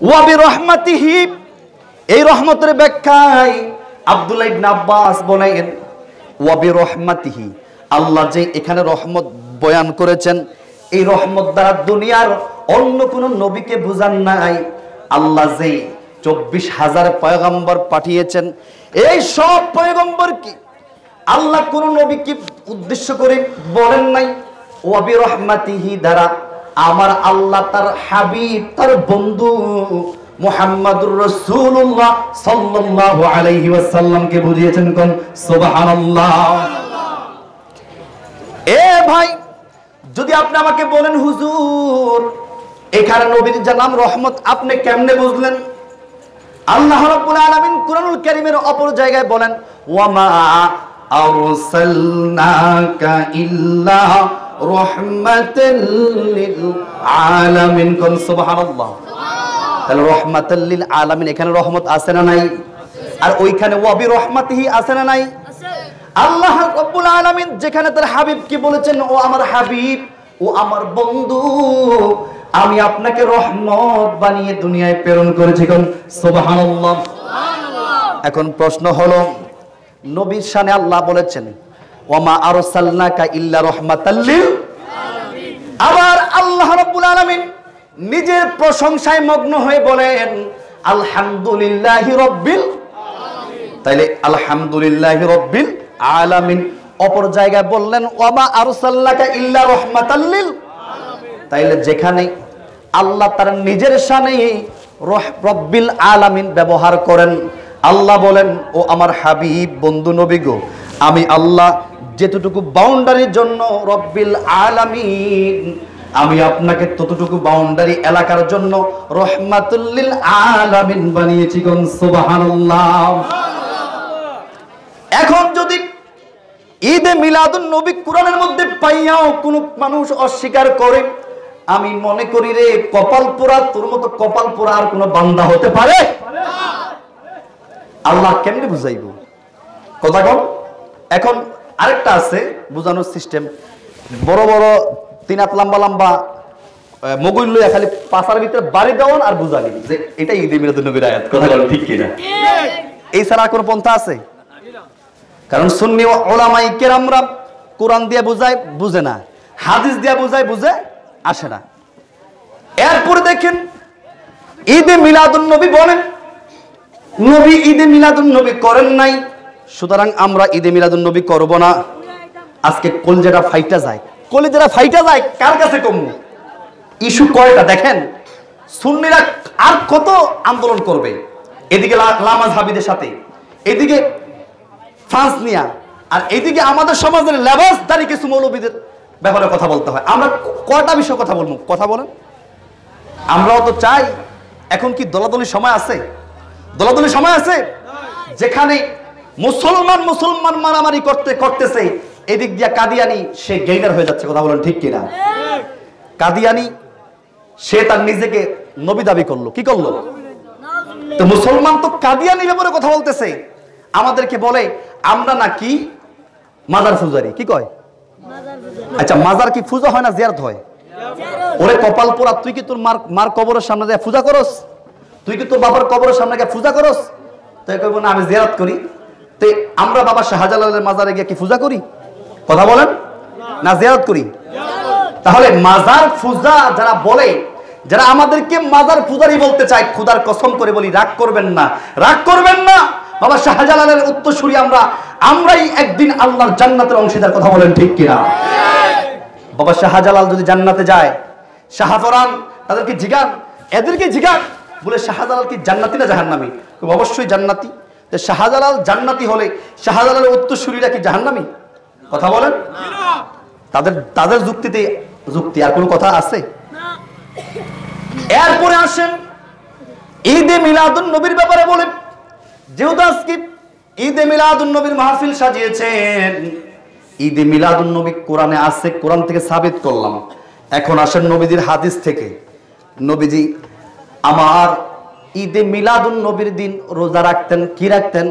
ওয়া বিরহমাতিহি, এই রহমতের ব্যাখ্যায় আব্দুল্লাহ ইবনে আব্বাস বলেন ওয়া বিরহমাতিহি, আল্লাহ যে এখানে রহমত বয়ান করেছেন, এই রহমত দ্বারা দুনিয়ার অন্য কোন নবীকে বুঝান নাই। আল্লাহ যে 24,000 পয়গম্বর পাঠিয়েছেন, এই সব পয়গম্বর কি আল্লাহ কোন নবীকে উদ্দেশ্য করে বলেন নাই। ওয়া বিরহমাতিহি দ্বারা আমার আল্লাহ তার হাবিব, তার বন্ধু মুহাম্মাদুর রাসূলুল্লাহ সাল্লাল্লাহু আলাইহি ওয়াসাল্লামকে বুঝিয়েছেন। কোন সুবহানাল্লাহ। এ ভাই, যদি আপনি আমাকে বলেন হুজুর এখানে নবীর নাম রহমত, আপনি কেমনে বুঝলেন? আল্লাহ রাব্বুল আলামিন কুরআনুল কারীমের অপর জায়গায় বলেন ওয়া মা আরসালনাকা ইল্লা রাহমাতাল লিল আলামিন। কোন সুবহানাল্লাহ। তাহলে রহমাতাল লিল আলামিন, এখানে রহমত আছে না নাই? আর ওইখানে ওয়া বিরহমাতিহি আছে না নাই? আল্লাহ রাব্বুল আলামিন যেখানে তার হাবিবকে বলেছেন ও আমার হাবিব, ও আমার বন্ধু, আমি আপনাকে রহমত বানিয়ে দুনিয়ায় প্রেরণ করেছি। কোন সুবহানাল্লাহ। এখন প্রশ্ন হলো, নবীর শানে আল্লাহ বলেছেন ওয়া মা আরসালনাকা ইল্লা রাহমাতাল লিল আলামিন, আবার আল্লাহ রাব্বুল আলামিন নিজের প্রশংসায় মগ্ন হয়ে বলেন আলহামদুলিল্লাহি রাব্বিল আলামিন। তাইলে আলহামদুলিল্লাহি রাব্বিল আলামিন। অপর জায়গায় বললেন ওয়া মা আরসালনাকা ইল্লা রাহমাতাল লিল আলামিন। তাইলে যেখানে আল্লাহ তার নিজের শানে রব্বিল আলামিন ব্যবহার করেন, আল্লাহ বলেন ও আমার হাবিব বন্ধু নবী গো, আমি আল্লাহ যেতটুকু বাউন্ডারির জন্য রব্বিল আলামিন, আমি আপনাকে ততটুকু বাউন্ডারি এলাকার জন্য রহমাতুল লিল আলামিন বানিয়েছি। কোন সুবহানাল্লাহ। এখন যদি ঈদে মিলাদুন নবী কোরআনের মধ্যে পাইয়াও কোন মানুষ অস্বীকার করে, আমি মনে করি রে কপাল পোড়া, তোর মতো কপাল পোড়া আর কোন বান্দা হতে পারে? আল্লাহ কেমনে বুঝাইব কথা কম। এখন আরেকটা আছে বুঝানোর সিস্টেম, বড় বড় 3 হাত লম্বা লম্বা মগুল লইয়া খালি পাশার ভিতরে বাড়ি দেওয়ান আর বুঝানি যে এটা ঈদে মিলাদুন নবীর আয়াত। কথা বলেন ঠিক কিনা? এই ছাড়া কোন পন্থা আছে? কারণ সুন্নি উলামায়ে কেরামরা কোরআন দিয়ে বুঝায়, বুঝে না, হাদিস দিয়ে বুঝায়, বুঝে আসে না। এরপরে দেখেন ঈদে মিলাদুন নবী বলেন, নবী ঈদে মিলাদুন নবী করেন নাই, সুতরাং আমরা ঈদে মিলাদুন নবী করব না। আজকে কলজেটা ফাইটা যায়, কলজেটা ফাইটা যায় কার কাছে কম? ইস্যু কয়টা দেখেন। সুন্নিরা আর কত আন্দোলন করবে, এদিকে লামাযহাবীদের সাথে, এদিকে ফ্রান্স নিয়া, আর এদিকে আমাদের সমাজের লেবাসদারি কিছু মৌলবীদের ব্যাপারে কথা বলতে হয়। আমরা কয়টা বিষয় কথা বলবো? কথা বলেন। আমরাও তো চাই। এখন কি দলাদলি সময় আছে? দলাদলি সময় আছে? যেখানে মুসলমান মুসলমান মারামারি করতেছে, এদিক দিয়া কাদিয়ানি সে গেইনার হয়ে যাচ্ছে। কথা বলেন ঠিক কিনা? কাদিয়ানি সে তার নিজেকে নবী দাবি করলো, কি করলো? তো মুসলমান তো কাদিয়ানি ব্যাপারে কথা বলতেছে, আমাদেরকে বলে আমরা নাকি মাজার পূজারি। কি কয়? আচ্ছা, মাজার কি পূজা হয় না জিয়ারত হয়? ওরে কপাল পোড়া, তুই কি তোর মার কবরের সামনে যায় পূজা করস? তুই কি তোর বাবার কবরের সামনে গিয়ে পূজা করস? তাই কইব না আমি জিয়ারত করি। তো আমরা বাবা শাহজালালের মাজারে গিয়ে কি পূজা করি? কথা বলেন না, জিয়ারত করি। তাহলে মাজার পূজা যারা বলে, যারা আমাদেরকে মাজার পূজারি বলতে চায়, খোদার কসম করে বলি রাগ করবেন না, রাগ করবেন না। বাবা শাহজালালের উত্তরসূরি আমরাই একদিন আল্লাহর জান্নাতের অংশীদার। কথা বলেন ঠিক কিনা? বাবা শাহজালাল যদি জান্নাতে যায়, শাহপরান তাদেরকে জিগান, এদেরকে জিগান বলে শাহজালাল কি জান্নাতি না জাহান্নামী? অবশ্যই জান্নাতি। তো শাহজালাল জান্নাতি হলে শাহজালালের উত্তরসূরিরা কি জাহান্নামী? কথা বলেন। তাদের যুক্তিতে যুক্তি, আর কোনো কথা আছে? এরপরে আসেন ঈদে মিলাদুন নবীর ব্যাপারে বলে, যেহেতু আজকে ঈদে মিলাদুন নবীর মাহফিল সাজিয়েছেন, ঈদে মিলাদুন নবী কোরআনে আছে, কোরআন থেকে সাবিত করলাম। এখন আসেন নবীজির হাদিস থেকে। নবীজি আমার ঈদে মিলাদুন নবীর দিন রোজা রাখতেন। কি রাখতেন?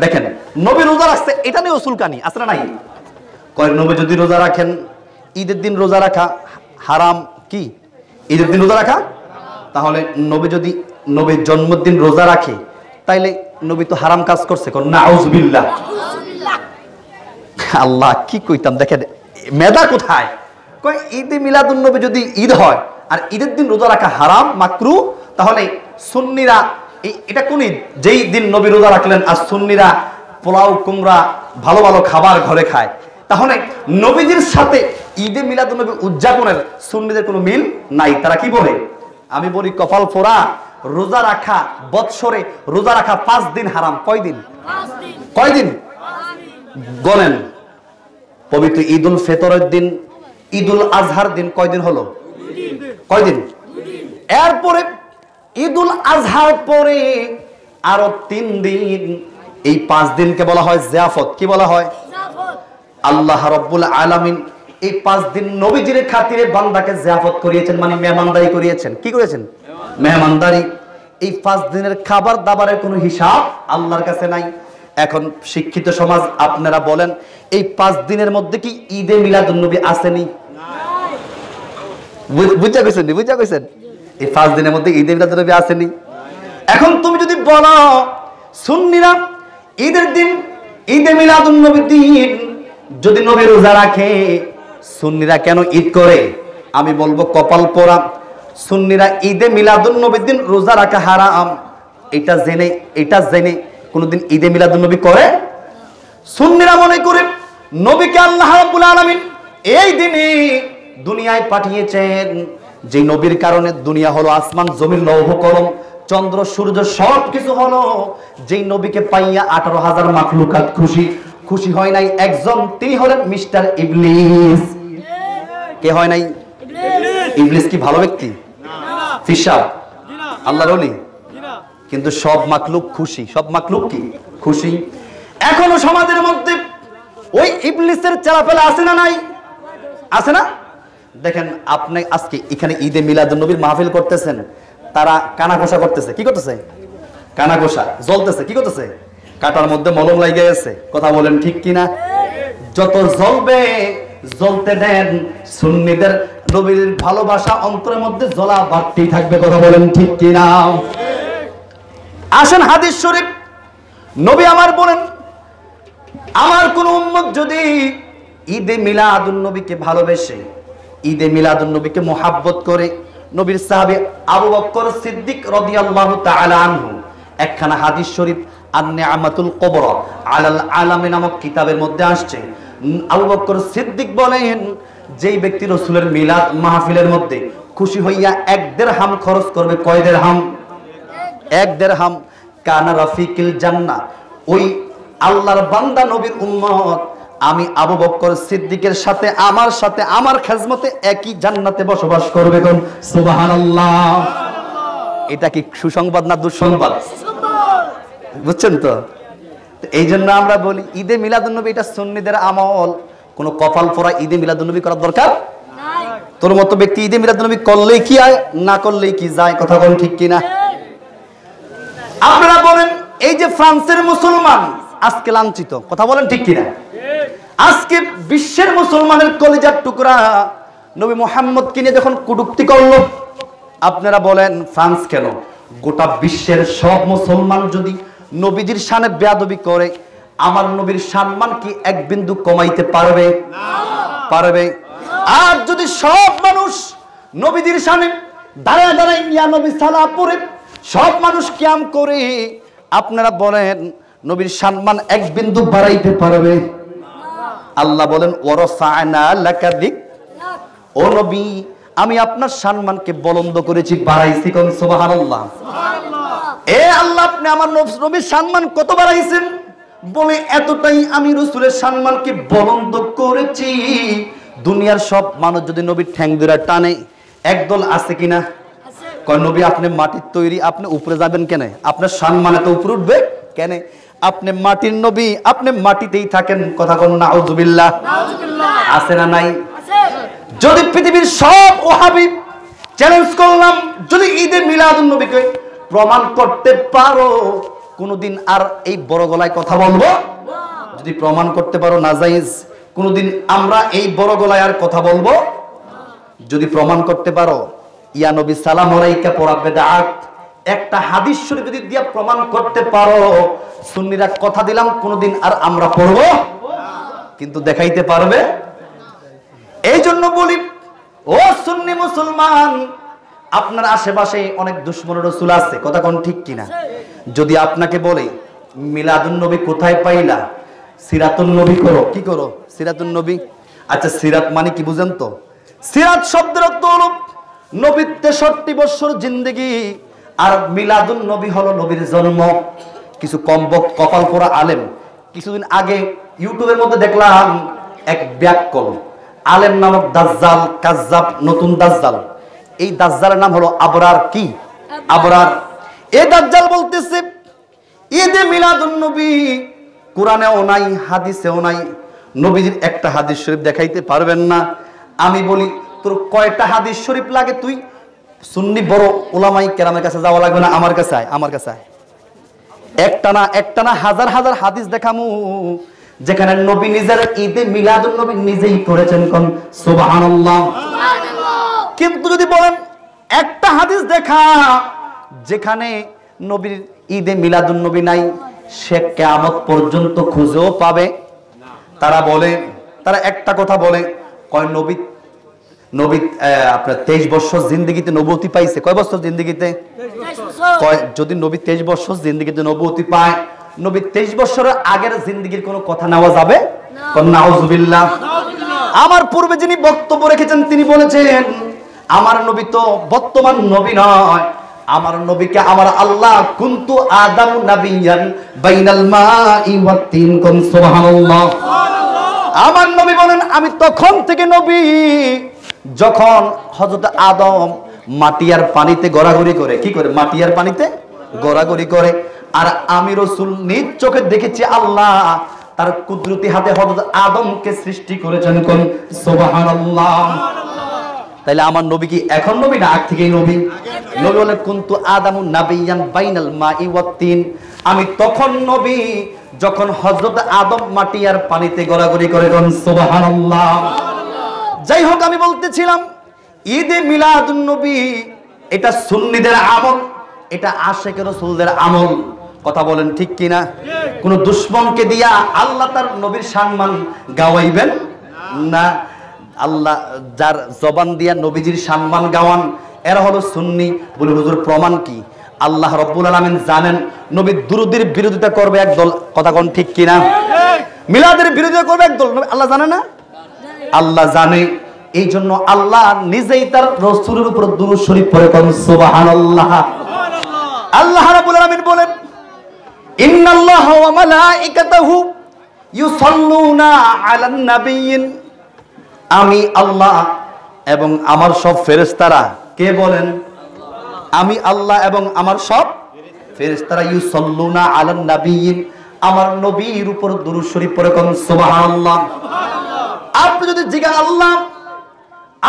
দেখেন নবী রোজা রাখছে, এটা নিয়ে উসুলকানি আছে না নাই? কয় নবী যদি রোজা রাখেন, ঈদের দিন রোজা রাখা হারাম। কি? ঈদের দিন রোজা রাখা তাহলে নবী যদি নবীর জন্মদিন রোজা রাখে তাইলে নবী তো হারাম কাজ করছে, কোন নাউজুবিল্লাহ। আল্লাহ কি কইতাম, দেখেন মেধা কোথায়। কয় ঈদে মিলাদুন নবী যদি ঈদ হয় আর ঈদের দিন রোজা রাখা হারাম মাকরু, তাহলে সুন্নিরা এটা কোন ঈদ যেই দিন নবী রোজা রাখলেন আর সুন্নিরা পোলাও কুমড়া ভালো ভালো খাবার ঘরে খায়, তাহলে নবীজির সাথে ঈদে মিলাদুন নবী উদযাপনের সুন্নিদের কোনো মিল নাই। তারা কি বলে? আমি বলি কপাল ফোড়া, রোজা রাখা বৎসরে রোজা রাখা 5 দিন হারাম। কয়দিন? কয়দিন গণেন। পবিত্র ঈদুল ফিতরের দিন, ঈদুল আজহার দিন কয়দিন হলো? কয়দিন? এরপরে ঈদুল আজহার পরে আরো 3 দিন, এই 5 দিনকে বলা হয় জিয়াফত। কি বলা হয়? আল্লাহ রাব্বুল আলামিন এই 5 দিন নবীজির খাতিরে বান্দাকে জিয়াফত করিয়েছেন, মানে মেহমানদারি করিয়েছেন। কি করেছেন? মেহমানদারি। এই 5 দিনের খাবার দাবারের কোনো হিসাব আল্লাহর কাছে নাই। এখন শিক্ষিত সমাজ আপনারা বলেন, এই 5 দিনের মধ্যে কি ঈদে মিলাদুন নবী আসেনি? বুঝা কইছেন? বুঝা কইছেন? এই 5 দিনের মধ্যে ঈদে মিলাদুন নবী আসেনি। এখন তুমি যদি বলো সুন্নিরা ঈদের দিন ঈদে মিলাদুন নবীর দিন যদি নবী রোজা রাখে, সুন্নিরা কেন ঈদ করে? আমি বলবো কপাল পোড়া, সুন্নিরা ঈদে মিলাদুন নবীর দিন রোজা রাখা হারাম এটা জেনে কোনদিন ঈদে মিলাদুন নবী করে? সুন্নিরা মনে করে নবীকে আল্লাহ রাব্বুল আলামিন এই দিনে দুনিয়ায় পাঠিয়েছেন, যে নবীর কারণে দুনিয়া হলো, আসমান জমিন লৌহ কলম চন্দ্র সূর্য সব কিছু হলো। যেই নবীকে পাইয়া 18,000 মাখলুকাত খুশি হয় নাই একজন, তিনি হলেন মিস্টার ইবলিস। কে হয় নাই? ইবলিস কি ভালো ব্যক্তি? ফিসাব আল্লাহর ওলি? কিন্তু সব মাখলুক খুশি। সব মাখলুক কি খুশি? এখনো সমাজের মধ্যে ওই ইবলিসের চেলাপেলা আছে না নাই? আছে না? দেখেন আপনি আজকে এখানে ঈদে মিলাদুন নবীর মাহফিল করতেছেন, তারা কানাঘোষা করতেছে। কি করতেছে? কানাঘোষা। জ্বলতেছে। কি করতেছে? কাটার মধ্যে মলম লাগিয়ে গেছে। কথা বলেন ঠিক কিনা? যত জ্বলবে জ্বলতে দেন, সুন্নিদের নবীর ভালোবাসা অন্তরের মধ্যে জ্বলা বাড়তেই থাকবে। কথা বলেন ঠিক কিনা? আসেন হাদিস শরীফ, নবী আমার বলেন, আমার কোন উম্মত যদি ঈদে মিলাদুন নবীকে ভালোবেসে, ঈদে মিলাদুন নবীকে মোহাব্বত করে, নবীর সাহাবী আবু বকর সিদ্দিক রাদিয়াল্লাহু তাআলা আনহু একখানা হাদিস শরীফ আন-নি'মাতুল কুবরা আলাল আলামে নামক কিতাবের মধ্যে আসছে। আবু বকর সিদ্দিক বলেন, যেই ব্যক্তি রাসূলের মিলাদ মাহফিলের মধ্যে খুশি হইয়া 1 দিরহাম খরচ করবে। কয় দিরহাম? 1 দিরহাম। কানা রাফিকিল জান্নাহ, ওই আল্লাহর বান্দা নবীর উম্মত আমি আবু বকর সিদ্দিকের সাথে আমার খেজমতে একই জান্নাতে বসবাস করবে। কোন সুবহানাল্লাহ। এটা কি সুসংবাদ না দুঃসংবাদ? বুঝছেন তো? এই জন্য আমরা বলি ঈদে মিলাদুন নবী এটা সুন্নিদের আমল। কোন কপাল পোড়া ঈদে মিলাদুন নবী করার দরকার নাই। তোর মতো ব্যক্তি ঈদে মিলাদুন নবী করলেই কি আয়, না করলেই কি যায়? কথা বলেন ঠিক কিনা? আপনারা বলেন এই যে ফ্রান্সের মুসলমান আজকে লাঞ্ছিত। কথা বলেন ঠিক কিনা? আজকে বিশ্বের মুসলমানের কলিজার টুকরা নবী মুহাম্মদকে নিয়ে যখন কটূক্তি করলো, আপনারা বলেন ফ্রান্স কেন, গোটা বিশ্বের সব মুসলমান যদি নবীজির শানে বেয়াদবি করে, আমার নবীর সম্মান কি 1 বিন্দু কমাইতে পারবে? পারবে? আর যদি সব মানুষ নবীজির শানে দাঁড়ায় দাঁড়ায় ইয়া নবী সালাম পড়ে সব মানুষ কিয়াম করে, আপনারা বলেন নবীর সম্মান 1 বিন্দু বাড়াইতে পারবে? আল্লাহ বলেন ওয়ারাফা'না লাকা যিক, ও নবী আমি আপনার সম্মানকে বুলন্দ করেছি, বাড়াইছি। কোন সুবহানাল্লাহ। এ আল্লাহ আপনি আমার নবীর সম্মান কত বাড়াইছেন? বলে এতটাই আমি রাসূলের সম্মানকে বুলন্দ করেছি। দুনিয়ার সব মানুষ যদি নবীর ঠ্যাং ধরে টানে, একদল আছে কিনা? কয় নবী আপনি মাটির তৈরি, আপনি উপরে যাবেন কেন? আপনার সম্মান এত উপরে উঠবে কেন? আপনি মাটির নবী, আপনি মাটিতেই থাকেন। কথা কোন নাউজুবিল্লাহ। আছে না নাই? যদি পৃথিবীর সব ওহাবি চ্যালেঞ্জ করলাম, যদি ঈদে মিলাদুন নবীকে প্রমাণ করতে পারো, কোনদিন আর এই বড় গলায় কথা বলবো? যদি প্রমাণ করতে পারো নাজায়েজ, কোনদিন আমরা এই বড় গলায় আর কথা বলবো? যদি প্রমাণ করতে পারো ইয়া নবী সালাম আলাইকা পড়া বেদাত। একটা হাদিস শরীফ যদি দিয়া প্রমাণ করতে পারো, সুন্নিরা কথা দিলাম কোনদিন আর আমরা পড়ব, কিন্তু দেখাইতে পারবে। এই জন্য বলি, ও সুন্নি মুসলমান, আপনার আশেপাশে অনেক দুশমন রাসূল আছে, কথা কোন ঠিক কিনা? যদি আপনাকে বলে মিলাদুন নবী কোথায় পাইলা, সিরাতুন নবী করো, কি করো? সিরাতুন নবী। আচ্ছা, সিরাত মানে কি বুঝেন তো? সিরাত শব্দের অর্থ হলো নবীর 63 বছর জিন্দেগি, আর মিলাদুন নবী হলো নবীর জন্ম। কিছু কপাল পোড়া আলেম কিছুদিন আগে ইউটিউবের মধ্যে দেখলাম এক ব্যাককল আলেম নামক দাজ্জাল, কাজ্জাব, নতুন দাজ্জাল। এই দাজ্জালের নাম হলো আবরার। কি আবরার? এই দাজ্জাল বলতেছে ঈদে মিলাদুন নবী কোরআনেও নাই, হাদিসেও নাই, নবীজির একটা হাদিস শরীফ দেখাইতে পারবেন না। আমি বলি, তোর কয়টা হাদিস শরীফ লাগে? তুই সুন্নি বড় উলামায়ে কেরামের কাছে যাওয়া লাগবে না, আমার কাছে আয়, আমার কাছে আয়। একটা না হাজার হাজার হাদিস দেখামু যেখানে নবী নিজের ঈদে মিলাদুন নবী নিজেই করেছেন। কোন সুবহানাল্লাহ। কিন্তু যদি বলেন একটা হাদিস দেখা যেখানে নবীর ঈদে মিলাদুন নবী নাই, সে কিয়ামত পর্যন্ত খুঁজেও পাবে। তারা একটা কথা বলে, কয় নবী আপনার 23 বছর জিন্দেগিতে নবুয়তি পাইছে। কয় বছর জিন্দেগিতে? কয় যদি নবী 23 বছর জিন্দেগিতে নবুয়তি পায়, নবী 23 বছরের আগের জিন্দেগির কোনো কথা নেওয়া যাবে? নাউজুবিল্লাহ। আমার পূর্বে যিনি বক্তব্য রেখেছেন তিনি বলেছেন আমার নবী তো বর্তমান নবী নয়, আমার নবীকে আমার আল্লাহ কুনতু আদামু নাবিয়ান বাইনাল মাই ওয়াত তিন। কোন সুবহানাল্লাহ। আমার নবী বলেন আমি তখন থেকে নবী যখন হযরত আদম মাটি আর পানিতে গড়াগড়ি করে। কি করে? মাটি আর পানিতে গড়াগড়ি করে। আর আমি রাসূল নিজ চোখে দেখেছি আল্লাহ তার কুদরতি হাতে হযরত আদমকে সৃষ্টি করেছেন। কোন সুবহানাল্লাহ। তাইলে আমার নবী কি এখন নবী না আগ থেকেই নবী? নবী বলেন কুনতু আদামু নাবিয়ান বাইনাল মাই ওয়াত তিন, আমি তখন নবী যখন হযরত আদম মাটি আর পানিতে গড়াগড়ি করে। কোন সুবহানাল্লাহ। যাই হোক, আমি বলতেছিলাম ঈদে মিলাদুন নবী এটা সুন্নিদের আমল, এটা আশিকে রাসূলদের আমল। কথা বলেন ঠিক কিনা? কোন দুশমনকে দিয়া আল্লাহ তার নবীর সম্মান গাওয়াইবেন না। আল্লাহ যার জবান দিয়া নবীজির সম্মান গাওয়ান এরা হলো সুন্নি। বলে হুজুর প্রমাণ কি? আল্লাহ রাব্বুল আলামিন জানেন নবীর দুরূদের বিরোধিতা করবে একদল। কথা কোন ঠিক কিনা? মিলাদের বিরোধিতা করবে একদল। আল্লাহ জানে না? আল্লাহ জানে। এই জন্য আল্লাহ নিজেই তার রাসূলের উপর দুরূদ শরীফ পড়ে। কোন সুবহানাল্লাহ। আল্লাহ রাব্বুল আলামিন বলেন ইন্নাল্লাহা ওয়া মালাইকাতাহু ইউসাল্লুনা আলান নাবিয়্যিন, আমি আল্লাহ এবং আমার সব ফেরেশতারা। কে বলেন? আমি আল্লাহ এবং আমার সব ফেরেশতারা ইউসাল্লুনা আলান নাবিয়্যিন, আমার নবীর উপর দুরূদ শরীফ পড়ে। কোন সুবহানাল্লাহ। আপনি যদি জিজ্ঞাসা আল্লাহ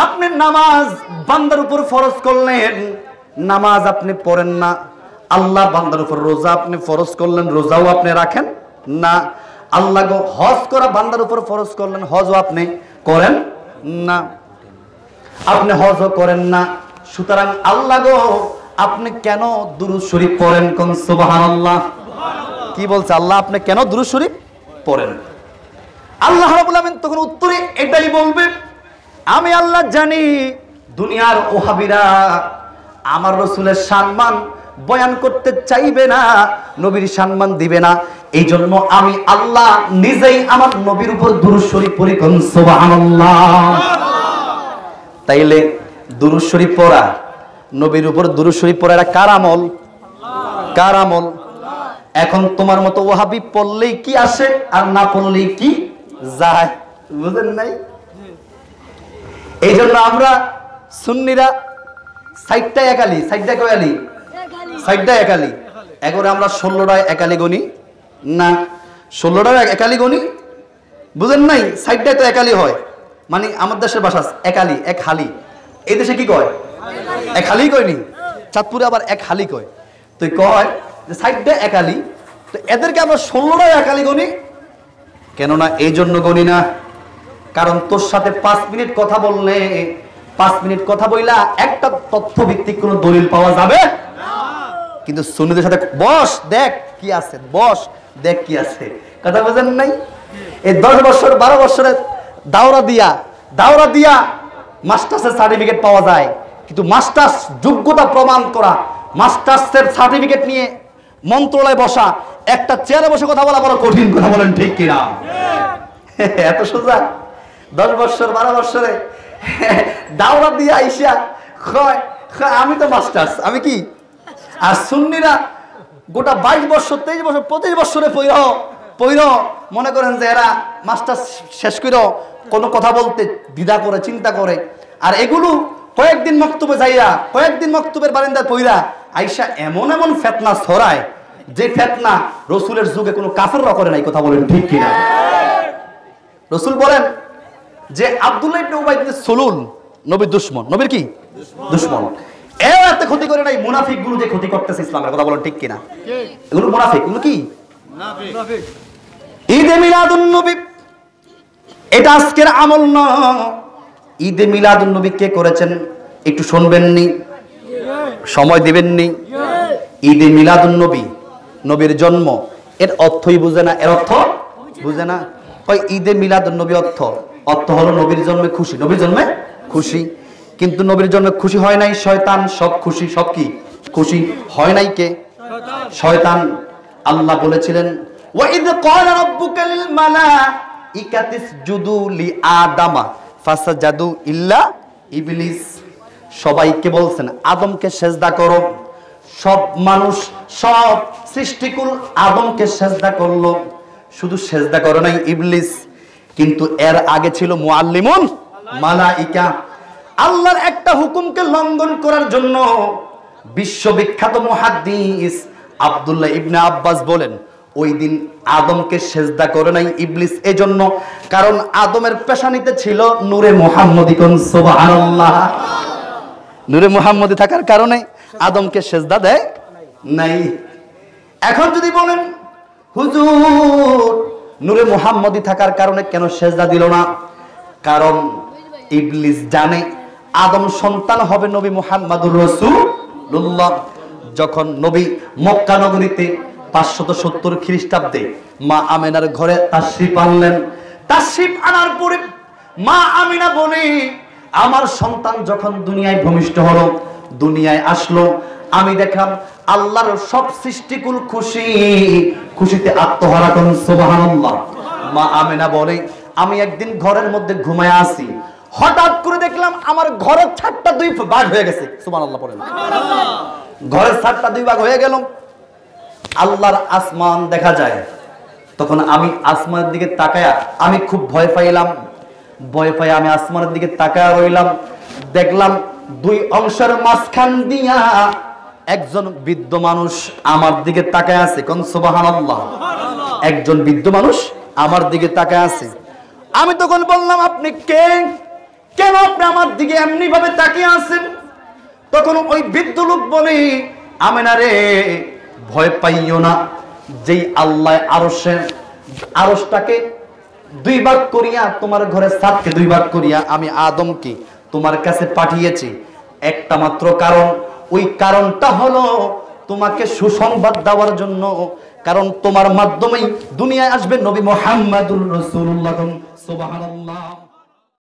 আপনি নামাজ বান্দার উপর ফরজ করলেন, নামাজ আপনি পড়েন না। আল্লাহ বান্দার উপর রোজা আপনি ফরজ করলেন, রোজাও আপনি রাখেন না। আল্লাহ গো হজ করা বান্দার উপর ফরজ করলেন, হজও আপনি করেন না। আপনি হজও করেন না, সুতরাং আল্লাহ গো আপনি কেন দুরূদ শরীফ পড়েন? কোন সুবহানাল্লাহ। কি বলছে আল্লাহ? আপনি কেন দুরূদ শরীফ পড়েন? আল্লাহ রাব্বুল আলামিন তখন উত্তরে এটাই বলবে, আমি আল্লাহ জানি দুনিয়ার ওহাবিরা আমার রাসূলের সম্মান বয়ান করতে চাইবে না, নবীর সম্মান দিবে না। এই জন্য আমি আল্লাহ নিজেই আমার নবীর উপর দুরূদ শরীফ পড়ি। কোন সুবহানাল্লাহ। তাইলে দুরূদ শরীফ পড়া, নবীর উপর দুরূদ শরীফ পড়া এটা কার আমল? কার আমল? এখন তোমার মতো ওহাবি পড়লেই কি আসে আর না পড়লেই কি যায়? বুঝেন নাই? এই জন্য আমরা সুন্নিরা সাইডটা একালি, সাইডটা কয়ালি, সাইডটা একালি। এগরে আমরা 16টায় একালি গনি না, 16টায় একালি গনি। বুঝেন নাই? সাইডটায় তো একালি হয়, মানে আমার দেশের ভাষা একালি, এক হালি। এই দেশে কি কয়? এক হালি কয়নি, চাঁদপুরে আবার এক হালি কয়। তুই কয় যে সাইডটা একালি, তো এদেরকে আমরা 16টায় একালি গনি কেননা এই জন্য গনি না, কারণ তোর সাথে 5 মিনিট কথা বললে 5 মিনিট কথা বইলা একটা তথ্য ভিত্তিক কোনো দলিল পাওয়া যাবে না। কিন্তু সুন্নিদের সাথে বস দেখ কি আছে, বস দেখ কি আছে, কথা বুঝেন নাই? এই 10 বছর 12 বছরের দাওরা দিয়া মাস্টার্সের সার্টিফিকেট পাওয়া যায়, কিন্তু মাস্টার্স যোগ্যতা প্রমাণ করা, মাস্টার্সের সার্টিফিকেট নিয়ে মন্ত্রণালয়ে বসা, একটা চেয়ারে বসে কথা বলা বড় কঠিন, কথা বলেন ঠিক কিনা? এত সোজা? 10 বছর 12 বছরে দাওরা দিয়ে আইসা আমি তো মাস্টার্স, আমি কি? আর সুন্নিরা গোটা 22 বছর 23 বছর 25 বছরে পইর মনে করেন যে এরা মাস্টার্স শেষ করে কোনো কথা বলতে দ্বিধা করে, চিন্তা করে। আর এগুলো কয়েকদিন মক্তবে যাইয়া, কয়েকদিন মক্তবের বারিন্দায় পইরা আইসা এমন এমন ফেতনা ছড়ায়, যে ফেতনা রসুলের যুগে কোনো কাফেররা করে নাই, কথা বলেন ঠিক কিনা? রসুল বলেন যে আব্দুল্লাহ ইবনে উবাই ইবনে সুলুল নবীর দুশমন, নবীর কি দুশমন, এও এত ক্ষতি করে নাই, মুনাফিকগুলো যে ক্ষতি করতেছে ইসলামের, কথা বলেন ঠিক কিনা? এগুলো মুনাফিক, এগুলো কি মুনাফিক। ঈদে মিলাদুন নবী এটা আজকের আমল না। ঈদে মিলাদুন নবী কে করেছেন একটু শুনবেন নি, সময় দিবেন নি? ঈদে মিলাদুন নবী, নবীর জন্ম, এর অর্থই বুঝে না, এর অর্থ বুঝে না। কই ঈদে মিলাদুন নবী অর্থ হলো নবীর জন্মে খুশি, নবীর জন্মে খুশি। কিন্তু নবীর জন্মে খুশি হয় নাই শয়তান, সব খুশি, সব কি খুশি হয় নাই কে? শয়তান। আল্লাহ বলেছিলেন ওয়াইদ ক্বালা রাব্বুকা লিল মালাইকাতি ইসজুদু লিআদামা ফাসাজাদু ইল্লা ইবলিস। সবাইকে বলছেন আদমকে সেজদা করো, সব মানুষ সব সৃষ্টিকুল আদমকে সেজদা করলো, শুধু সেজদা করে নাই ইবলিস। কিন্তু এর আগে ছিল মুআল্লিমুন মালাইকা। আল্লাহর একটা হুকুমকে লঙ্ঘন করার জন্য বিশ্ববিখ্যাত মুহাদ্দিস আব্দুল্লাহ ইবনে আব্বাস বলেন ওই দিন আদমকে সেজদা করে নাই ইবলিস, এজন্য কারণ আদমের পেশানিতে ছিল নূরে মুহাম্মদী, কোন সুবহানাল্লাহ। নূরে মুহাম্মদী থাকার কারণে আদমকে সেজদা দেয় নাই। এখন যদি বলেন হুজুর নূরে মুহাম্মদী থাকার কারণে কেন সেজদা দিল না? কারণ ইবলিস জানে আদম সন্তান হবে নবী মুহাম্মদুর রাসূলুল্লাহ। যখন নবী মক্কা নগরীতে 570 খ্রিস্টাব্দে মা আমেনার ঘরে তাশরিফ আনলেন, তাশরিফ আনার পরে মা আমিনা বলে আমার সন্তান যখন দুনিয়ায় ভূমিষ্ঠ হলো, দুনিয়ায় আসলো, আমি দেখলাম আল্লাহর সব সৃষ্টিকুল খুশি, খুশিতে আত্মহারা, কোন সুবহানাল্লাহ। মা আমিনা বলে আমি একদিন ঘরের মধ্যে ঘুমায় আছি, হঠাৎ করে দেখলাম আমার ঘরের ছাদটা 2 ভাগ হয়ে গেছে, সুবহানাল্লাহ পড়েন। ঘরের ছাদটা 2 ভাগ হয়ে গেল, আল্লাহর আসমান দেখা যায়। তখন আমি আসমানের দিকে তাকায়া আমি খুব ভয় পাইলাম, ভয় পাই আমি আসমানের দিকে তাকায়া রইলাম, দেখলাম 2 অংশের মাঝখান দিয়া একজন বৃদ্ধ মানুষ আমার দিকে তাকায় আছে, কোন সুবহানাল্লাহ। একজন বৃদ্ধ মানুষ আমার দিকে তাকায় আছে। আমি তখন বললাম আপনি কে, কেন আপনি আমার দিকে এমনি ভাবে তাকিয়ে আছেন? তখন ওই বৃদ্ধ লোক বলে আমেনা রে ভয় পাইও না, যেই আল্লাহ আরশটাকে 2 ভাগ করিয়া, তোমার ঘরের ছাদকে 2 ভাগ করিয়া আমি আদমকে তোমার কাছে পাঠিয়েছি একটা মাত্র কারণ, ওই কারণটা হলো তোমাকে সুসংবাদ দেওয়ার জন্য, কারণ তোমার মাধ্যমেই দুনিয়ায় আসবে নবী মুহাম্মদুর রাসূলুল্লাহ, সুবহানাল্লাহ।